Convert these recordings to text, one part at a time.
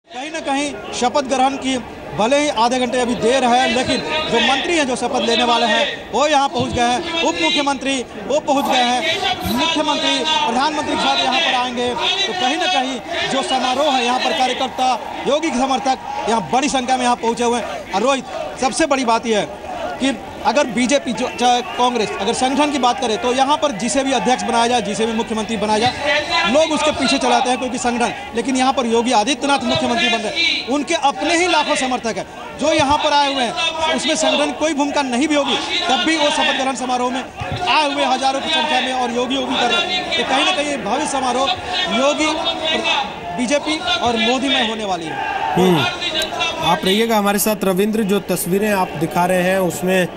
कहीं न कहीं शपथ ग्रहण की भले ही आधे घंटे अभी देर है, लेकिन जो मंत्री हैं जो शपथ लेने वाले हैं वो यहाँ पहुँच गए हैं। उप मुख्यमंत्री वो पहुँच गए हैं, मुख्यमंत्री प्रधानमंत्री के साथ यहाँ पर आएंगे। तो कहीं न कहीं जो समारोह है यहाँ पर कार्यकर्ता, योगी के समर्थक यहाँ बड़ी संख्या में यहाँ पहुँचे हुए हैं। और रोहित, सबसे बड़ी बात यह है कि अगर बीजेपी चाहे कांग्रेस अगर संगठन की बात करे तो यहाँ पर जिसे भी अध्यक्ष बनाया जाए, जिसे भी मुख्यमंत्री बनाया जाए, लोग उसके पीछे चलाते हैं क्योंकि संगठन। लेकिन यहाँ पर योगी आदित्यनाथ मुख्यमंत्री बन रहे हैं, उनके अपने ही लाखों समर्थक हैं जो यहाँ पर आए हुए हैं। उसमें संगठन कोई भूमिका नहीं भी होगी तब भी वो शपथ ग्रहण समारोह में आए हुए हजारों की संख्या में और योगी कर रहे हैं। तो कहीं ना कहीं भव्य समारोह योगी, बीजेपी और मोदी में होने वाली है। आप रहिएगा हमारे साथ। रविंद्र, जो तस्वीरें आप दिखा रहे हैं उसमें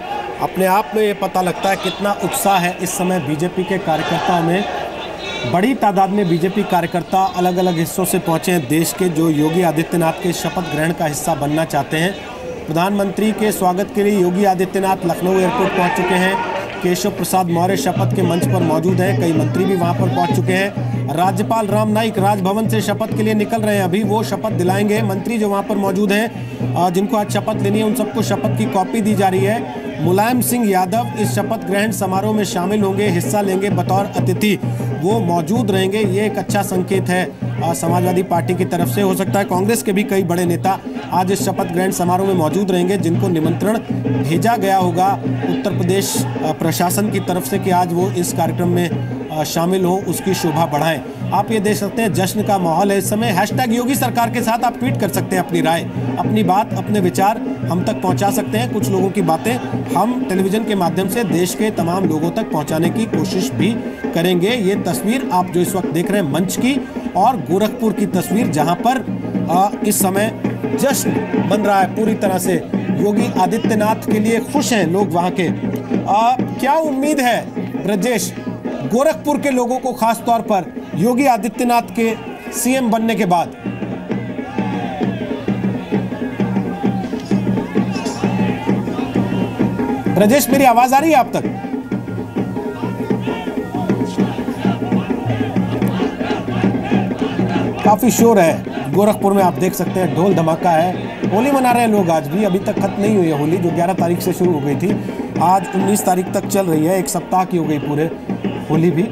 अपने आप में ये पता लगता है कितना उत्साह है इस समय बीजेपी के कार्यकर्ताओं में। बड़ी तादाद में बीजेपी कार्यकर्ता अलग अलग हिस्सों से पहुंचे हैं देश के, जो योगी आदित्यनाथ के शपथ ग्रहण का हिस्सा बनना चाहते हैं। प्रधानमंत्री के स्वागत के लिए योगी आदित्यनाथ लखनऊ एयरपोर्ट पहुंच चुके हैं। केशव प्रसाद मौर्य शपथ के मंच पर मौजूद हैं। कई मंत्री भी वहां पर पहुंच चुके हैं। राज्यपाल राम नाईक राजभवन से शपथ के लिए निकल रहे हैं, अभी वो शपथ दिलाएंगे। मंत्री जो वहां पर मौजूद हैं, जिनको आज शपथ लेनी है, उन सबको शपथ की कॉपी दी जा रही है। मुलायम सिंह यादव इस शपथ ग्रहण समारोह में शामिल होंगे, हिस्सा लेंगे बतौर अतिथि, वो मौजूद रहेंगे। ये एक अच्छा संकेत है समाजवादी पार्टी की तरफ से। हो सकता है कांग्रेस के भी कई बड़े नेता आज इस शपथ ग्रहण समारोह में मौजूद रहेंगे, जिनको निमंत्रण भेजा गया होगा उत्तर प्रदेश प्रशासन की तरफ से कि आज वो इस कार्यक्रम में शामिल हो, उसकी शोभा बढ़ाएं। आप ये देख सकते हैं जश्न का माहौल है इस समय। हैशटैग योगी सरकार के साथ आप ट्वीट कर सकते हैं अपनी राय, अपनी बात, अपने विचार हम तक पहुंचा सकते हैं। कुछ लोगों की बातें हम टेलीविजन के माध्यम से देश के तमाम लोगों तक पहुंचाने की कोशिश भी करेंगे। ये तस्वीर आप जो इस वक्त देख रहे हैं मंच की और गोरखपुर की तस्वीर, जहां पर इस समय जश्न बन रहा है पूरी तरह से। योगी आदित्यनाथ के लिए खुश हैं लोग वहां के। क्या उम्मीद है ब्रजेश गोरखपुर के लोगों को, खास तौर पर योगी आदित्यनाथ के सीएम बनने के बाद? ब्रजेश, मेरी आवाज आ रही है आप तक? काफी शोर है गोरखपुर में, आप देख सकते हैं ढोल धमाका है। होली मना रहे हैं लोग आज भी, अभी तक खत्म नहीं हुई है होली, जो 11 तारीख से शुरू हो गई थी, आज 19 तारीख तक चल रही है। एक सप्ताह की हो गई पूरे होली भी।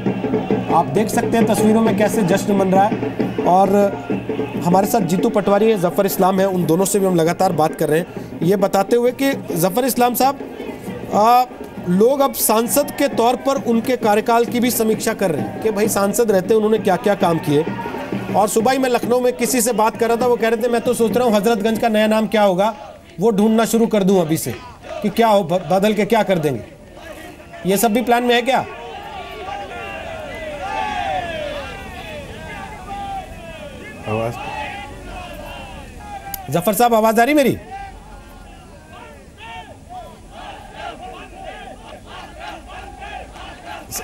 आप देख सकते हैं तस्वीरों में कैसे जश्न मन रहा है। और हमारे साथ जीतू पटवारी है, जफर इस्लाम है, उन दोनों से भी हम लगातार बात कर रहे हैं, ये बताते हुए कि जफर इस्लाम साहब, लोग अब सांसद के तौर पर उनके कार्यकाल की भी समीक्षा कर रहे हैं कि भाई सांसद रहते उन्होंने क्या क्या काम किए। और सुबह ही मैं लखनऊ में किसी से बात कर रहा था, वो कह रहे थे मैं तो सोच रहा हूँ हजरतगंज का नया नाम क्या होगा वो ढूंढना शुरू कर दूं अभी से, कि क्या हो, बदल के क्या कर देंगे। ये सब भी प्लान में है क्या? आवाज जफर साहब, आवाज आ रही मेरी?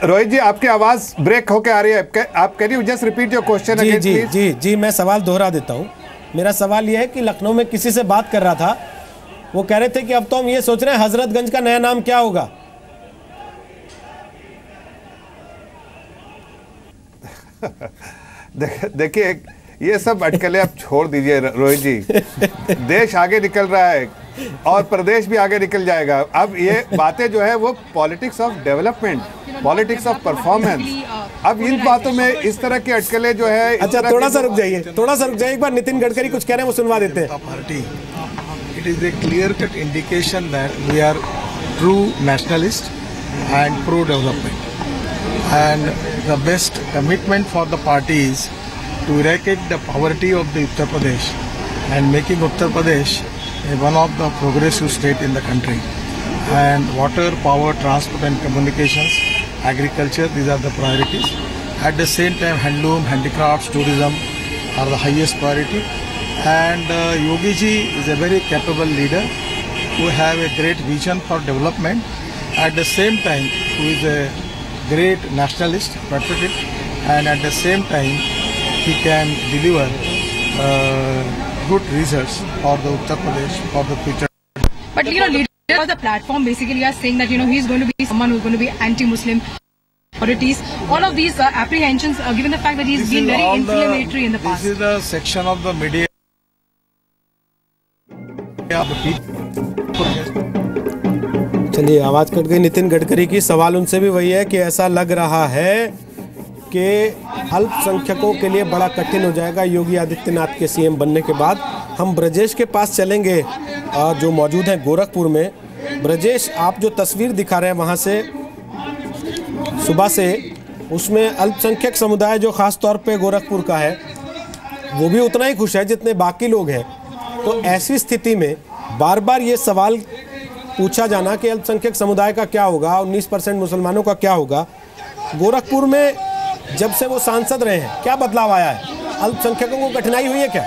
रोहित जी, आपकी आवाज ब्रेक होके आ रही है। आप can you just repeat your question again please? जी जी, मैं सवाल दोहरा देता हूँ। मेरा सवाल यह है कि लखनऊ में किसी से बात कर रहा था, वो कह रहे थे कि अब तो हम ये सोच रहे हैं हजरतगंज का नया नाम क्या होगा। देखिए, ये सब अटकलें आप छोड़ दीजिए रोहित जी। देश आगे निकल रहा है और प्रदेश भी आगे निकल जाएगा। अब ये बातें जो है वो politics of development, politics of performance, अब इन बातों में इस तरह की अटकलें जो है। अच्छा, थोड़ा सा रुक जाइए, एक बार नितिन गडकरी कुछ कह रहे हैं, वो सुनवा देते हैं। Party, it is a clear cut indication that we are true nationalist and pro development, and the best commitment for the party is to eradicate the poverty of the Uttar Pradesh and making Uttar Pradesh one of the progressive state in the country. And water, power, transport and communications, agriculture, these are the priorities. At the same time, handloom, handicrafts, tourism are the highest priority. And Yogi ji is a very capable leader who have a great vision for development. At the same time, who is a great nationalist, patriotic, and at the same time, he can deliver good results for the Uttar Pradesh for the future. But leader of the platform basically are saying that he's going to be someone who's going to be anti-Muslim authorities. All of these apprehensions, given the fact that he's been very inflammatory in the past. This is the section of the media चलिए, आवाज cut गई नितिन गडकरी की। सवाल उनसे भी वही है कि ऐसा लग रहा है कि अल्पसंख्यकों के लिए बड़ा कठिन हो जाएगा योगी आदित्यनाथ के सीएम बनने के बाद। हम ब्रजेश के पास चलेंगे जो मौजूद हैं गोरखपुर में। ब्रजेश, आप जो तस्वीर दिखा रहे हैं वहाँ से सुबह से, उसमें अल्पसंख्यक समुदाय जो खास तौर पे गोरखपुर का है वो भी उतना ही खुश है जितने बाकी लोग हैं। तो ऐसी स्थिति में बार बार ये सवाल पूछा जाना कि अल्पसंख्यक समुदाय का क्या होगा, 19% मुसलमानों का क्या होगा। गोरखपुर में जब से वो सांसद रहे हैं क्या बदलाव आया है? अल्पसंख्यकों को कठिनाई हुई है क्या?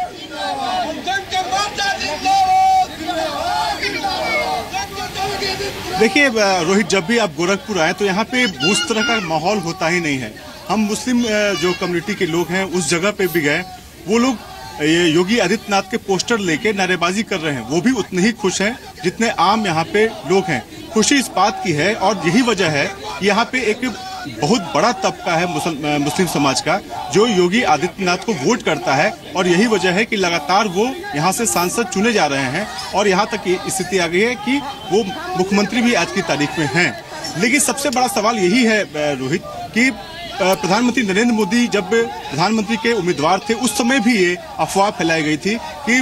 देखिए रोहित, जब भी आप गोरखपुर आए तो यहाँ पे उस तरह का माहौल होता ही नहीं है। हम मुस्लिम जो कम्युनिटी के लोग हैं उस जगह पे भी गए, वो लोग ये योगी आदित्यनाथ के पोस्टर लेके नारेबाजी कर रहे हैं, वो भी उतने ही खुश हैं जितने आम यहाँ पे लोग हैं। खुशी इस बात की है और यही वजह है यहाँ पे एक बहुत बड़ा तबका है मुस्लिम समाज का जो योगी आदित्यनाथ को वोट करता है, और यही वजह है कि लगातार वो यहाँ से सांसद चुने जा रहे हैं और यहाँ तक ये स्थिति आ गई है कि वो मुख्यमंत्री भी आज की तारीख में हैं। लेकिन सबसे बड़ा सवाल यही है रोहित कि प्रधानमंत्री नरेंद्र मोदी जब प्रधानमंत्री के उम्मीदवार थे उस समय भी ये अफवाह फैलाई गई थी कि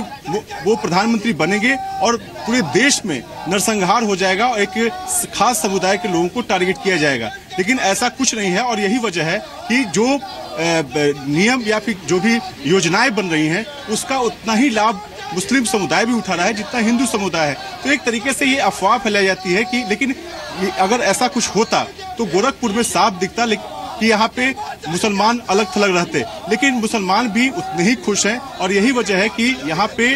वो प्रधानमंत्री बनेंगे और पूरे देश में नरसंहार हो जाएगा और एक खास समुदाय के लोगों को टारगेट किया जाएगा। लेकिन ऐसा कुछ नहीं है और यही वजह है कि जो नियम या फिर जो भी योजनाएं बन रही हैं उसका उतना ही लाभ मुस्लिम समुदाय भी उठा रहा है जितना हिंदू समुदाय है। तो एक तरीके से ये अफवाह फैलाई जाती है कि लेकिन अगर ऐसा कुछ होता तो गोरखपुर में साफ दिखता कि यहाँ पे मुसलमान अलग थलग रहते, लेकिन मुसलमान भी उतने ही खुश हैं और यही वजह है कि यहाँ पे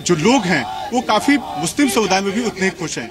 जो लोग हैं वो काफी मुस्लिम समुदाय में भी उतने ही खुश हैं।